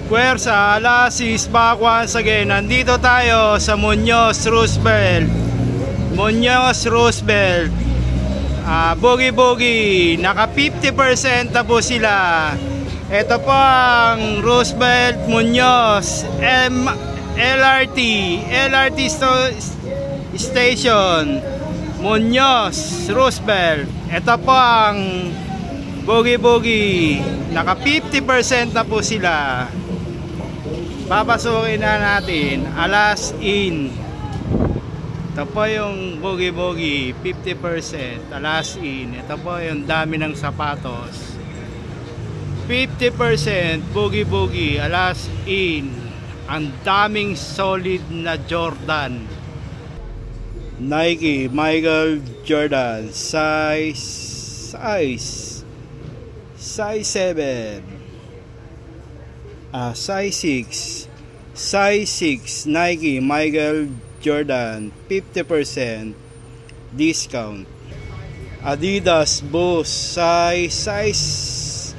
Puwersa, Alasis, back once again. Nandito tayo sa Muñoz Roosevelt. Muñoz Roosevelt. Boogie. Naka 50% na po sila. Ito po ang Roosevelt Muñoz LRT Station. Muñoz Roosevelt. Ito po ang Boogie. Naka 50% na po sila. Papasukin na natin. Alas in. Ito po yung Boogie 50%. Alas in. Ito po yung dami ng sapatos. 50% Boogie. Alas in. Ang daming solid na Jordan. Nike Michael Jordan size 7, size 6 Nike Michael Jordan 50% discount. Adidas Boost size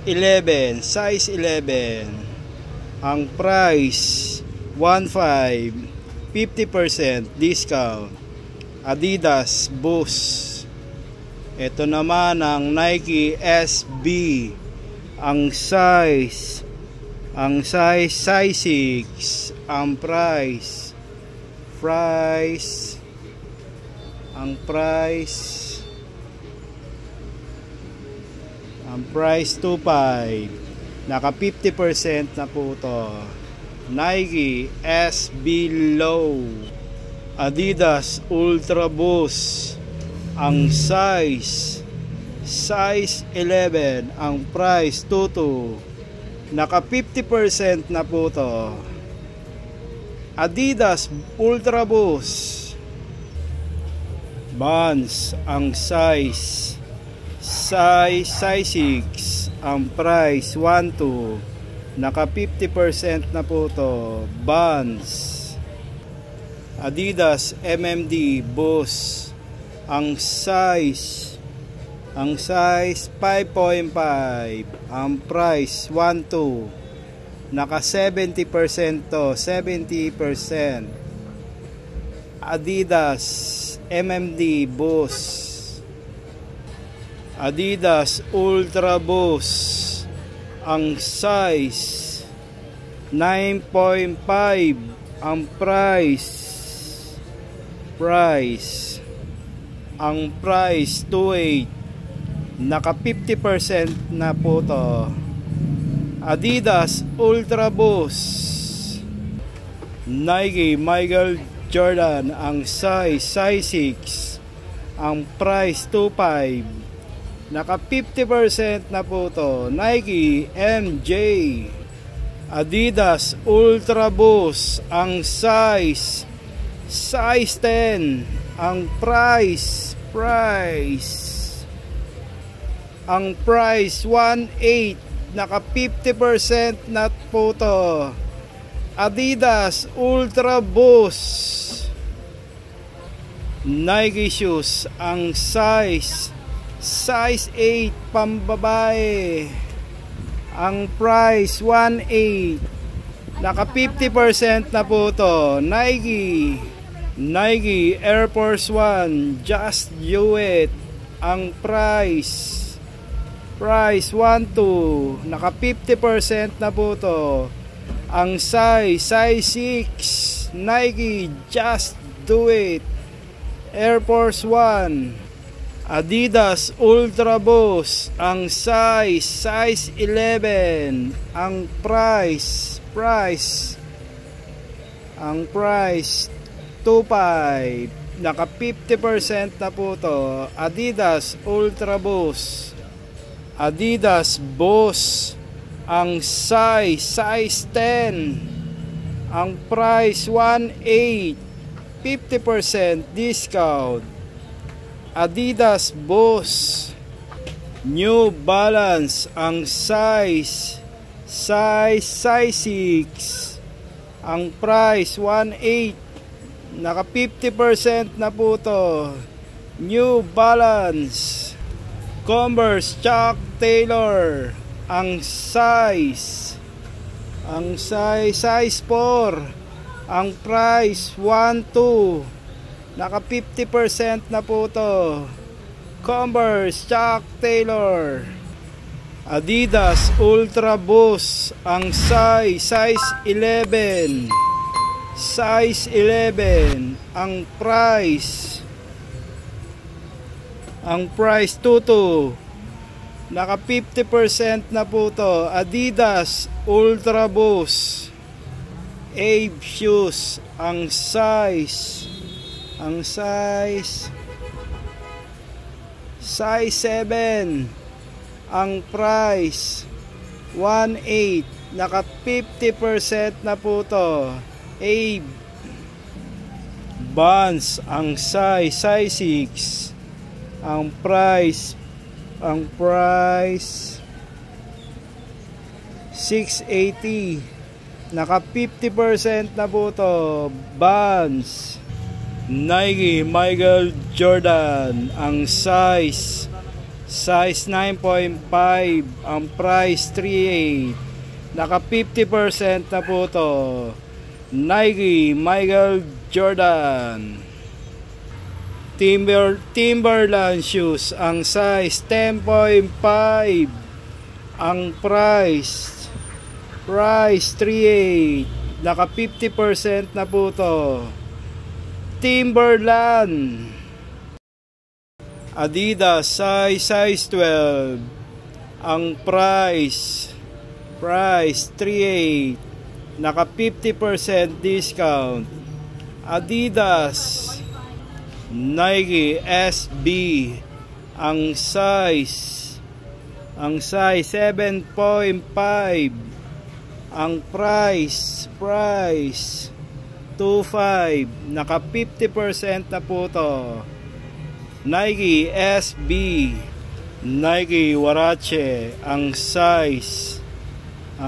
11, ang price 1.5, 50% discount. Adidas Boost. Ito naman ang Nike SB, ang size 6, ang price 2.5, naka 50% na po to. Nike SB Low. Adidas Ultra Boost, ang size 11, ang price 2.2, naka 50% na po to. Adidas Ultra Boost. Vans, ang size 6, ang price 1.2, naka 50% na po to. Vans. Adidas MMD Boost, ang size 5.5, ang price 1.2, naka 70% to, 70%. Adidas MMD Boost. Adidas Ultra Boost, ang size 9.5, ang price 2.8, naka 50% na po to. Adidas Ultra Boost. Nike Michael Jordan, ang size 6, ang price 2.5, naka 50% na po to. Nike MJ. Adidas Ultra Boost, ang size 10, ang price 1.8, naka 50% na po to. Adidas Ultra Boost. Nike shoes, ang size 8, pambabae, ang price 1.8, naka 50% na po to. Nike Air Force 1 Just Do It, ang price 1.2, naka 50% na po to. Ang size 6, Nike Just Do It Air Force 1. Adidas Ultra Boost, ang size 11, ang price 2.5, naka 50% na po to. Adidas Ultra Boost. Adidas Boost, ang size 10, ang price 1.8, 50% discount. Adidas Boost. New Balance, ang size 6, ang price 1.8, naka 50% na po to. New Balance, Converse, Chuck Taylor. Ang size size 4. Ang price 1.2. Naka 50% na po to. Converse, Chuck Taylor. Adidas Ultra Boost. Ang size 11. Size 11. Ang price 2.2. Naka 50% na po to. Adidas Ultra Boost Abe shoes. Ang size size 7. Ang price 1.8. Naka 50% na po to. Abe Vans. Ang size 6. Ang price 680. Naka 50% na po to. Vans. Nike Michael Jordan. Ang size 9.5. Ang price 3.8. Naka 50% na po to. Nike Michael Jordan. Timberland shoes. Ang size 10.5. Ang price 3.8. Naka 50% na po to. Timberland. Adidas size 12. Ang price 3.8. Naka 50% discount. Adidas. Nike SB. Ang size 7.5. Ang price 2.5. Naka 50% na po to. Nike SB. Nike Huarache. Ang size 9.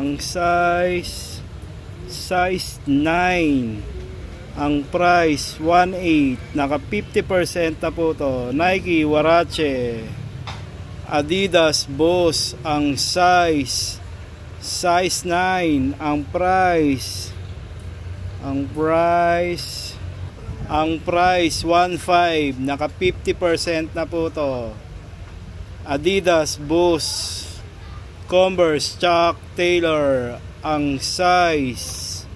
Ang price 1.8. Naka 50% na po to. Nike Huarache. Adidas Boost. Ang size 9. Ang price 1.5. Naka 50% na po to. Adidas Boost. Converse Chuck Taylor. Ang size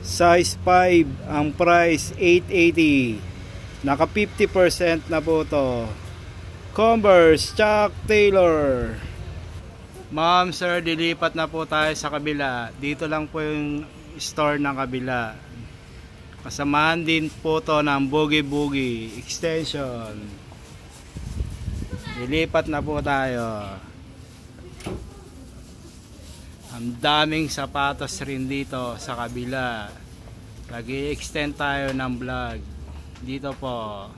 5. Ang price 880. Naka 50% na po to. Converse Chuck Taylor. Ma'am, sir, dilipat na po tayo sa kabila. Dito lang po yung store ng kabila. Kasamahan din po to ng Boogie Boogie extension. Dilipat na po tayo. Ang daming sapatos rin dito sa kabila. Nag-i-extend tayo ng vlog. Dito po.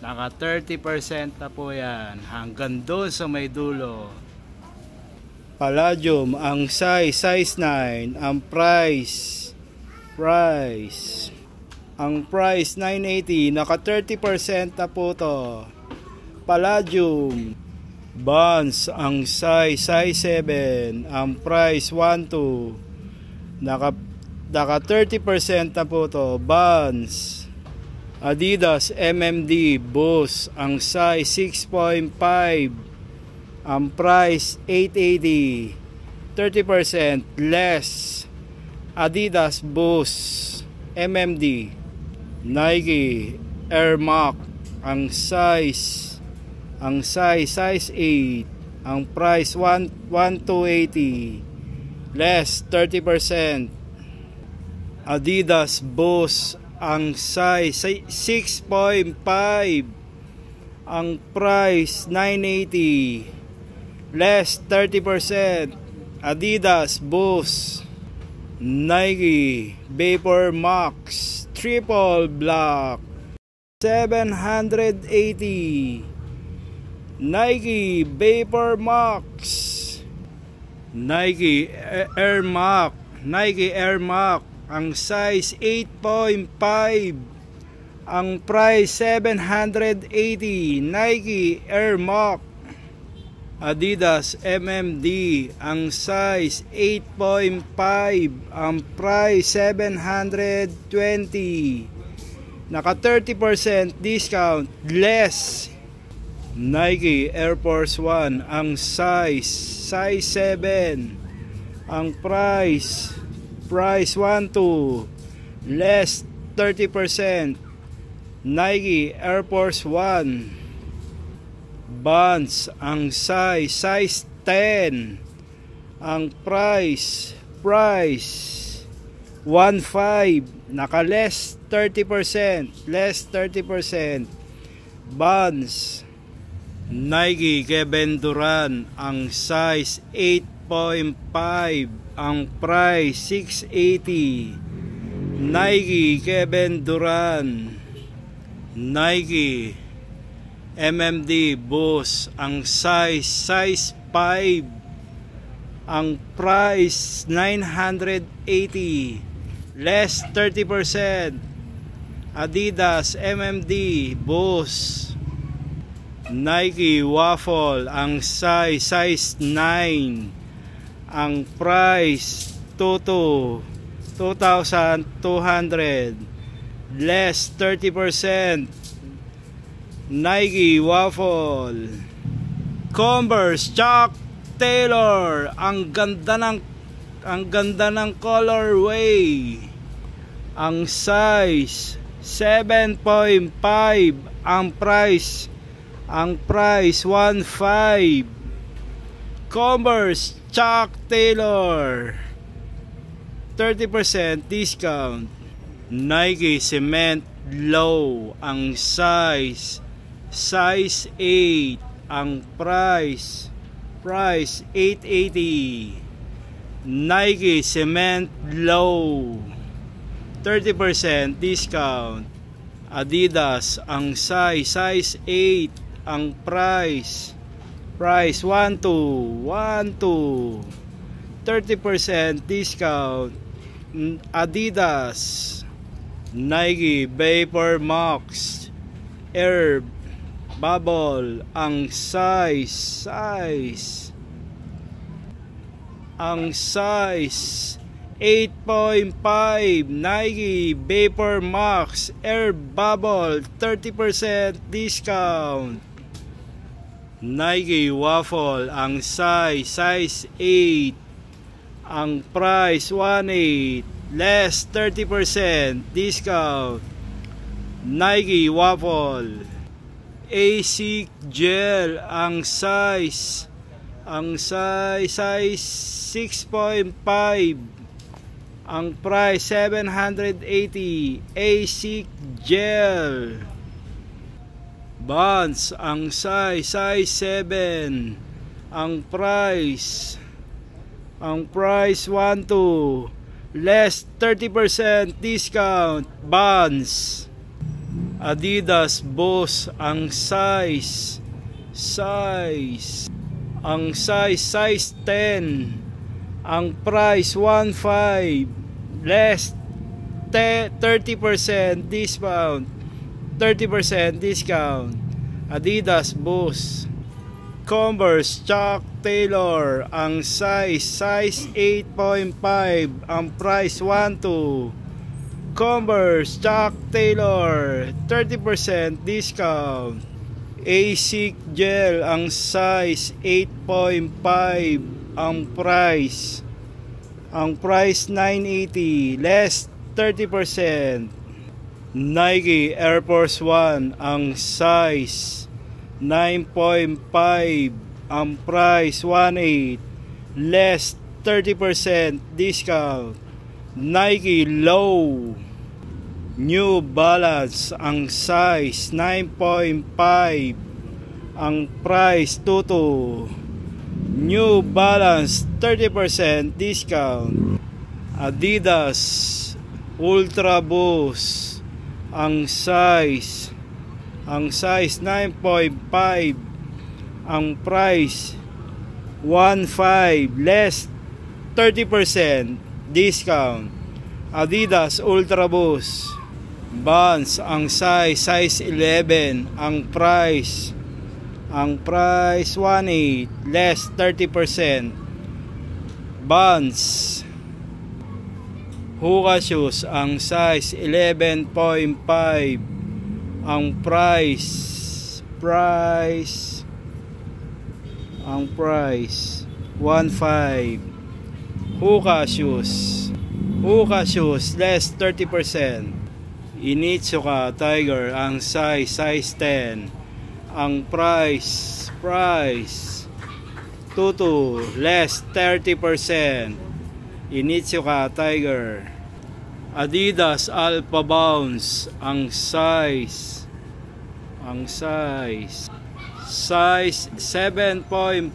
Naka 30% na po yan. Hanggang doon sa may dulo. Palladium. Ang size 9. Ang price 980. Naka 30% na po to. Palladium. Vans. Ang size 7. Ang price 1.2. Naka 30% na po to. Vans. Adidas MMD Boost. Ang size 6.5. Ang price 880. 30% less. Adidas Boost MMD. Nike Air Max. Ang size 8. Ang price 1,280. Less 30%. Adidas Boost. Ang size 6.5. Ang price 980. Less 30%. Adidas Boost. Nike Vapor Max Triple Black 780. Nike Vapor Max. Nike Air Max. Nike Air Max. Ang size 8.5. ang price 780. Nike Air Max, Adidas MMD, ang size 8.5, ang price 720. Naka 30% discount less. Nike Air Force 1, ang size 7, ang price 12, less 30%. Nike Air Force 1 Vans, ang size 10, ang price 15, naka less 30%, Vans. Nike Kevin Durant, ang size 8.5, ang price 680. Nike Kevin Durant. Nike MMD Boost, ang size 5, ang price 980, less 30%. Adidas MMD Boost. Nike Waffle, ang size 9, ang price 2,200, less 30%. Nike Waffle. Converse Chuck Taylor, ang ganda ng colorway, ang size 7.5, ang price 1.5. Converse Chuck Taylor, 30% discount. Nike Cement Low, ang size 8, ang price 880. Nike Cement Low, 30% discount. Adidas, ang size 8, ang price 12, 30% discount. Adidas. Nike Vapor Max Air Bubble, ang size 8.5. Nike Vapor Max Air Bubble, 30% discount. Nike Waffle, ang size 8, ang price 1.8, less 30% discount. Nike Waffle. AC Gel, ang size 6.5, ang price 780. AC Gel. Vans, ang size 7, ang price 1.2, less 30% discount. Vans. Adidas Boost, ang size 10, ang price 1.5, less 30% discount. Adidas Boost. Converse Chuck Taylor, ang size 8.5, ang price 1.2. Converse Chuck Taylor, 30% discount. AC Gel, ang size 8.5, ang price 980, less 30%. Nike Air Force 1, ang size 9.5, ang price 1.8, less 30% discount. Nike Low. New Balance, ang size 9.5, ang price 22. New Balance, 30% discount. Adidas Ultra Boost, ang size 9.5, ang price 1.5, less 30% discount. Adidas Ultra Boost. Vans, ang size 11. Ang price 1.8, less 30%. Vans. Hoka shoes, ang size 11.5. Ang price 1.5. Hoka shoes, less 30%. Onitsuka Tiger, ang size 10. Ang price 22, less 30%. Onitsuka Tiger. Adidas Alpha Bounce, ang size 7.5.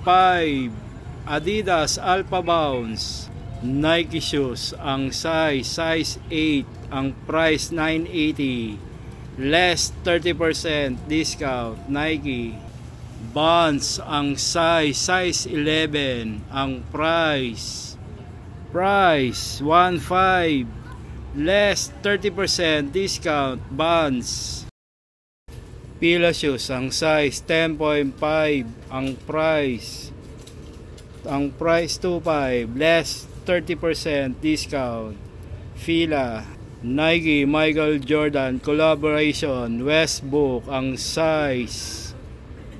Adidas Alpha Bounce. Nike shoes, ang size 8. Ang price 980, less 30% discount. Nike. Vans, ang size 11. Ang price 1.5, less 30% discount. Vans. Fila shoes, ang size 10.5. Ang price 2.5, less 30% discount. Fila. Nike Michael Jordan collaboration Westbrook, ang size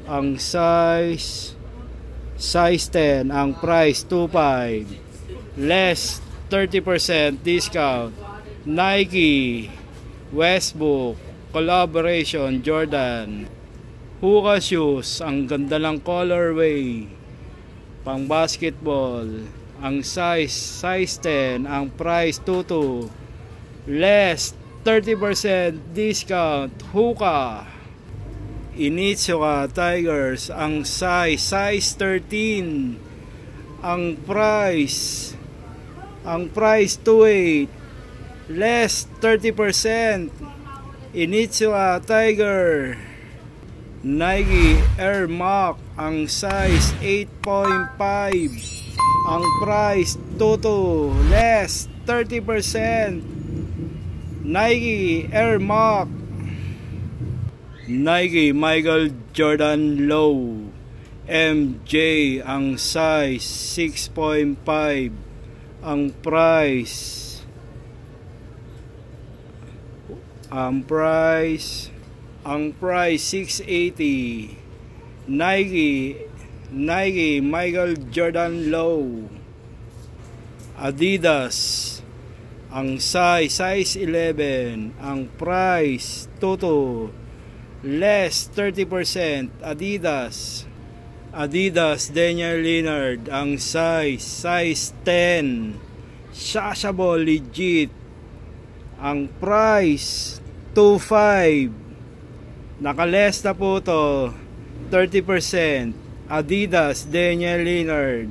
10. Ang price 2.5, less 30% discount. Nike Westbrook collaboration Jordan. Hoka shoes, ang ganda ng colorway, pang basketball. Ang size 10. Ang price 22, less 30% discount. Hoka. Onitsuka Tigers, ang size 13. Ang price 2.8, less 30%. Onitsuka Tiger. Nike Air Max, ang size 8.5. Ang price 22, less 30%. Nike Air Max. Nike Michael Jordan Low MJ, ang size 6.5. Ang price 680. Nike Michael Jordan Low. Adidas, ang size 11. Ang price 22, less 30%. Adidas Damian Lillard, ang size 10. Shashable legit. Ang price 2.5, nakaless na po to 30%. Adidas Damian Lillard,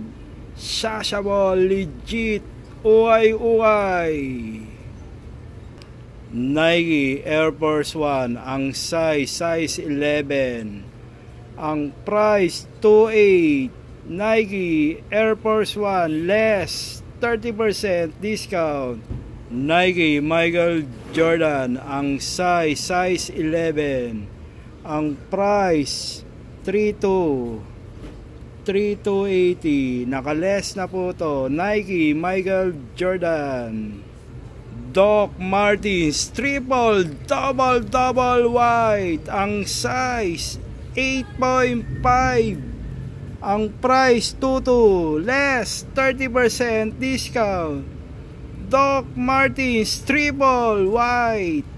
Shashable legit. Uy. Nike Air Force 1, ang size 11. Ang price 2.8. Nike Air Force 1, less 30% discount. Nike Michael Jordan, ang size 11. Ang price 3.280, nakaless na po to. Nike Michael Jordan. Doc Martens triple double white, ang size 8.5. Ang price 22, less 30% discount. Doc Martens triple white.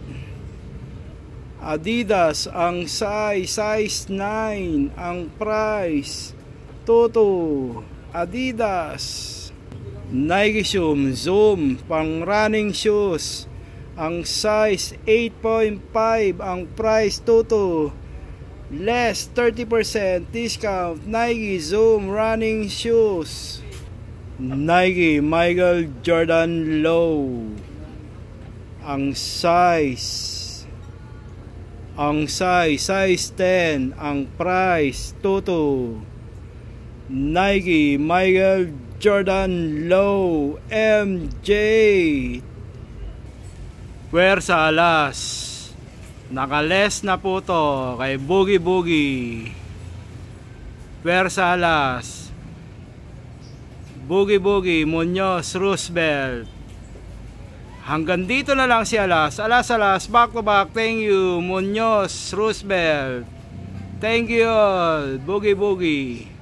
Adidas, ang size 9. Ang price 22. Adidas. Nike Zoom pang running shoes, ang size 8.5. Ang price 22, less 30% discount. Nike Zoom running shoes. Nike Michael Jordan Low, ang size 10. Ang price 22. Nike Michael Jordan Low MJ. Puwersa Alas. Nakales na po to kay Boogie Boogie. Puwersa Alas. Boogie Boogie Muñoz Roosevelt. Hanggang dito na lang si Alas. Alas Alas, back to back. Thank you Muñoz Roosevelt. Thank you all. Boogie Boogie.